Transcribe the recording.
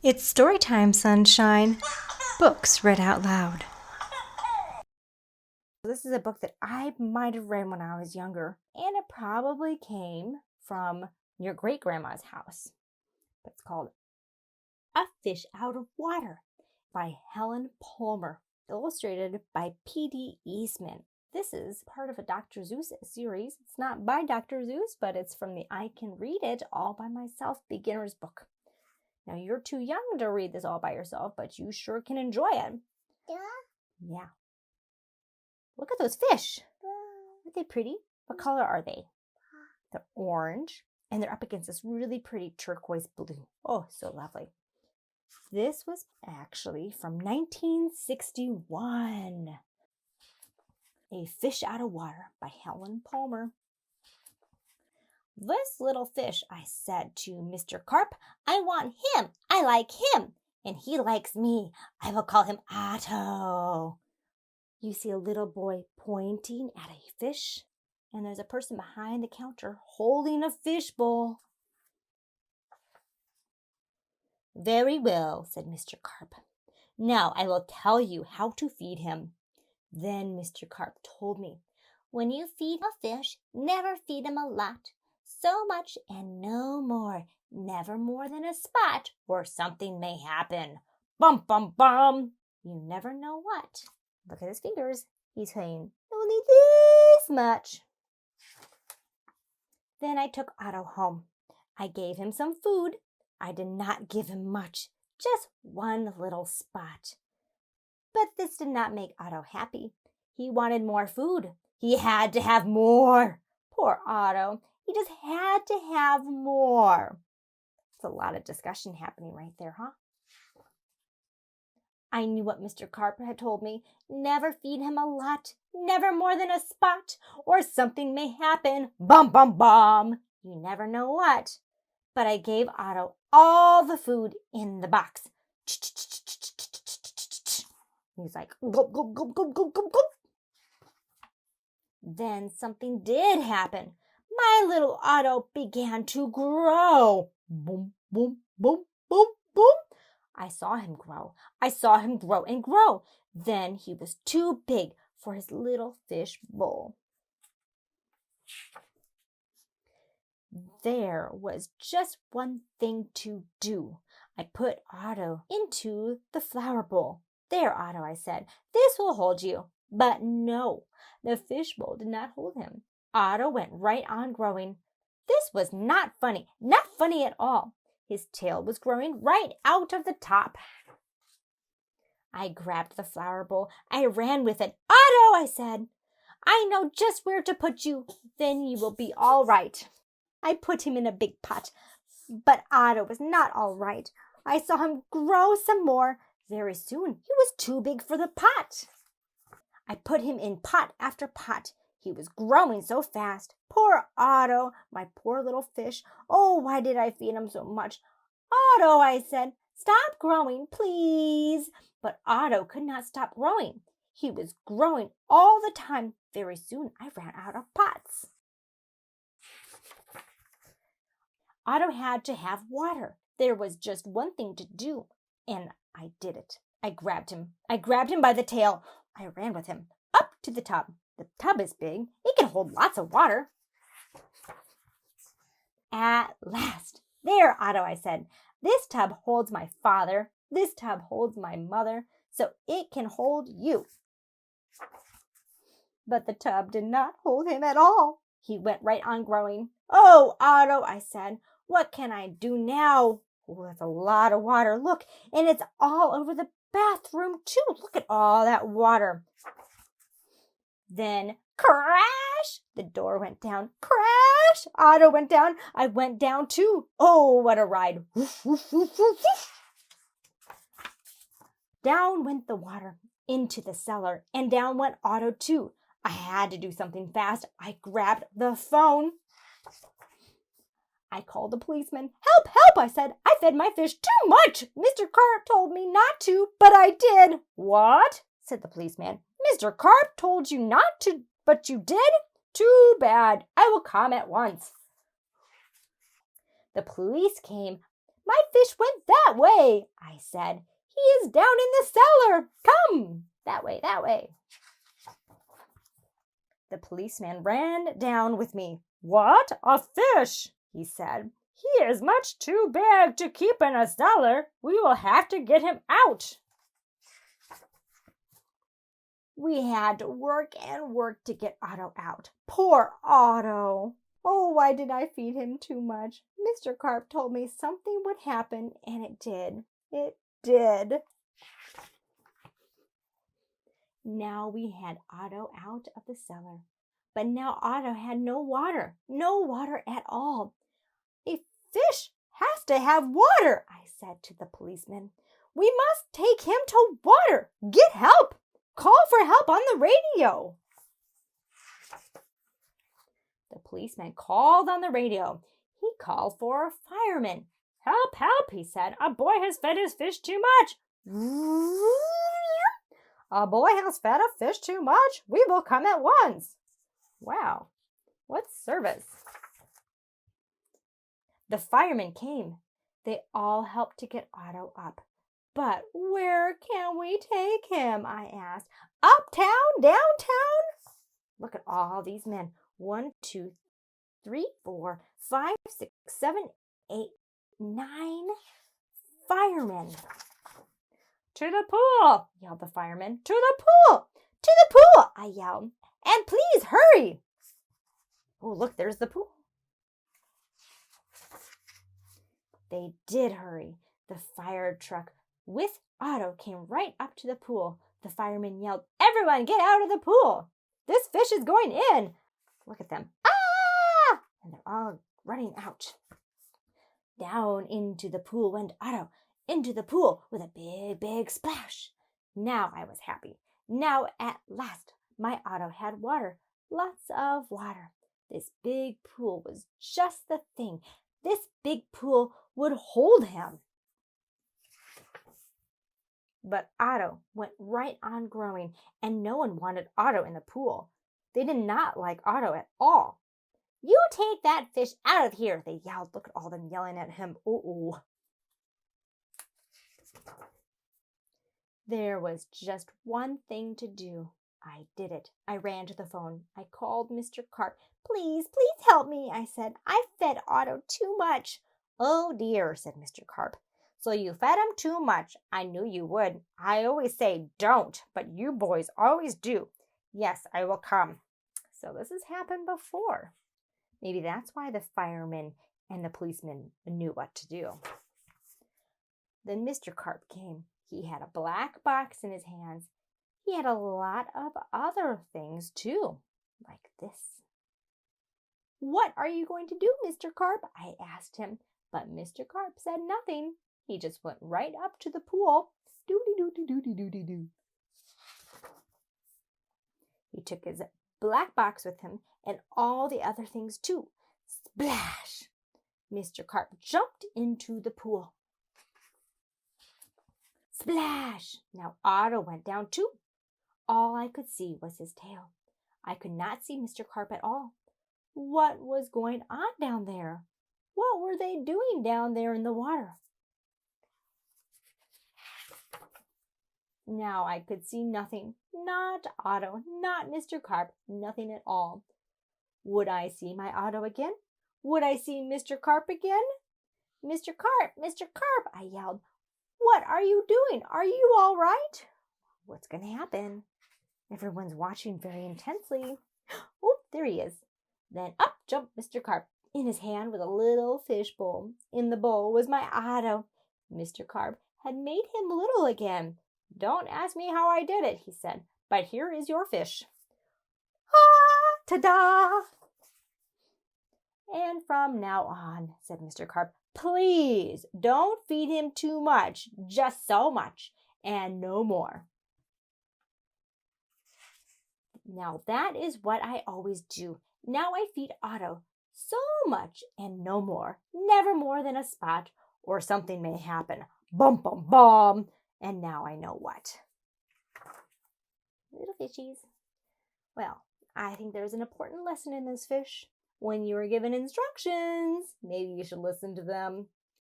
It's Storytime Sunshine. Books read out loud. This is a book that I might have read when I was younger, and it probably came from your great-grandma's house. It's called A Fish Out of Water by Helen Palmer, illustrated by P.D. Eastman. This is part of a Dr. Seuss series. It's not by Dr. Seuss, but it's from the I Can Read It All by Myself beginner's book. Now, you're too young to read this all by yourself, but you sure can enjoy it. Yeah. Look at those fish. Aren't they pretty? What color are they? They're orange, and they're up against this really pretty turquoise blue. Oh, so lovely. This was actually from 1961. A Fish Out of Water by Helen Palmer. This little fish, I said to Mr. Carp, I want him. I like him. And he likes me. I will call him Otto. You see a little boy pointing at a fish, and there's a person behind the counter holding a fish bowl. Very well, said Mr. Carp. Now I will tell you how to feed him. Then Mr. Carp told me, when you feed a fish, never feed him a lot. So much and no more, never more than a spot, or something may happen. Bum, bum, bum. You never know what. Look at his fingers. He's saying, only this much. Then I took Otto home. I gave him some food. I did not give him much, just one little spot. But this did not make Otto happy. He wanted more food. He had to have more. Poor Otto. He just had to have more. That's a lot of discussion happening right there, huh? I knew what Mr. Carp had told me. Never feed him a lot, never more than a spot, or something may happen. Bum, bum, bum. You never know what. But I gave Otto all the food in the box. He's like, gulp, gulp, gulp, gulp, gulp, gulp, gulp. Then something did happen. My little Otto began to grow. Boom, boom, boom, boom, boom. I saw him grow. I saw him grow and grow. Then he was too big for his little fish bowl. There was just one thing to do. I put Otto into the flower bowl. There, Otto, I said, this will hold you. But no, the fish bowl did not hold him. Otto went right on growing. This was not funny at all. His tail was growing right out of the top. I grabbed the flower bowl. I ran with it. Otto, I said, I know just where to put you. Then you will be all right. I put him in a big pot, but Otto was not all right. I saw him grow some more. Very soon, he was too big for the pot. I put him in pot after pot. He was growing so fast. Poor Otto, my poor little fish. Oh, why did I feed him so much? Otto, I said, stop growing, please. But Otto could not stop growing. He was growing all the time. Very soon, I ran out of pots. Otto had to have water. There was just one thing to do, and I did it. I grabbed him. I grabbed him by the tail. I ran with him up to the tub. The tub is big. It can hold lots of water. At last. There, Otto, I said. This tub holds my father. This tub holds my mother. So it can hold you. But the tub did not hold him at all. He went right on growing. Oh, Otto, I said. What can I do now? Oh, that's a lot of water. Look, and it's all over the bathroom too. Look at all that water. Then, crash! The door went down. Crash! Otto went down. I went down too. Oh, what a ride. Woof, woof, woof, woof, woof. Down went the water into the cellar, and down went Otto too. I had to do something fast. I grabbed the phone. I called the policeman. Help, help, I said. I fed my fish too much. Mr. Carp told me not to, but I did. What? Said the policeman. Mr. Carp told you not to, but you did? Too bad. I will come at once. The police came. My fish went that way. I said. He is down in the cellar. Come! That way, that way. The policeman ran down with me. What? A fish, he said. He is much too big to keep in a cellar. We will have to get him out. We had to work and work to get Otto out. Poor Otto. Oh, why did I feed him too much? Mr. Carp told me something would happen, and it did. It did. Now we had Otto out of the cellar. But now Otto had no water at all. A fish has to have water, I said to the policeman. We must take him to water. Get help. Call for help on the radio. The policeman called on the radio. He called for a fireman. Help, help, he said. A boy has fed his fish too much. A boy has fed a fish too much. We will come at once. Wow, what service. The firemen came. They all helped to get Otto up. But where can we take him? I asked. Uptown? Downtown? Look at all these men. 1, 2, 3, 4, 5, 6, 7, 8, 9 firemen. To the pool, yelled the fireman. To the pool! To the pool, I yelled. And please hurry. Oh, look, there's the pool. They did hurry. The fire truck with Otto came right up to the pool. The fireman yelled, Everyone get out of the pool. This fish is going in. Look at them. Ah! And they're all running out. Down into the pool went Otto. Into the pool with a big, big splash. Now I was happy. Now at last my Otto had water. Lots of water. This big pool was just the thing. This big pool would hold him. But Otto went right on growing, and no one wanted Otto in the pool. They did not like Otto at all. You take that fish out of here, they yelled. Look at all them yelling at him. Uh-oh. There was just one thing to do. I did it. I ran to the phone. I called Mr. Carp. Please, please help me, I said. I fed Otto too much. Oh dear, said Mr. Carp. So you fed him too much. I knew you would. I always say don't, but you boys always do. Yes, I will come. So this has happened before. Maybe that's why the firemen and the policemen knew what to do. Then Mr. Carp came. He had a black box in his hands. He had a lot of other things too, like this. What are you going to do, Mr. Carp? I asked him, but Mr. Carp said nothing. He just went right up to the pool. Doody-doody-doody-doody-doo. He took his black box with him and all the other things too. Splash! Mr. Carp jumped into the pool. Splash! Now Otto went down too. All I could see was his tail. I could not see Mr. Carp at all. What was going on down there? What were they doing down there in the water? Now I could see nothing. Not Otto, not Mr. Carp, nothing at all. Would I see my Otto again? Would I see Mr. Carp again? Mr. Carp, Mr. Carp, I yelled. What are you doing? Are you all right? What's going to happen? Everyone's watching very intensely. Oh, there he is. Then up jumped Mr. Carp. In his hand was a little fish bowl. In the bowl was my Otto. Mr. Carp had made him little again. Don't ask me how I did it, he said, but here is your fish. Ah, ta-da! And from now on, said Mr. Carp, please don't feed him too much, just so much, and no more. Now that is what I always do. Now I feed Otto so much and no more, never more than a spot, or something may happen. Bum, bum, bum. And now I know what. Little fishies. Well, I think there's an important lesson in this fish. When you are given instructions, maybe you should listen to them.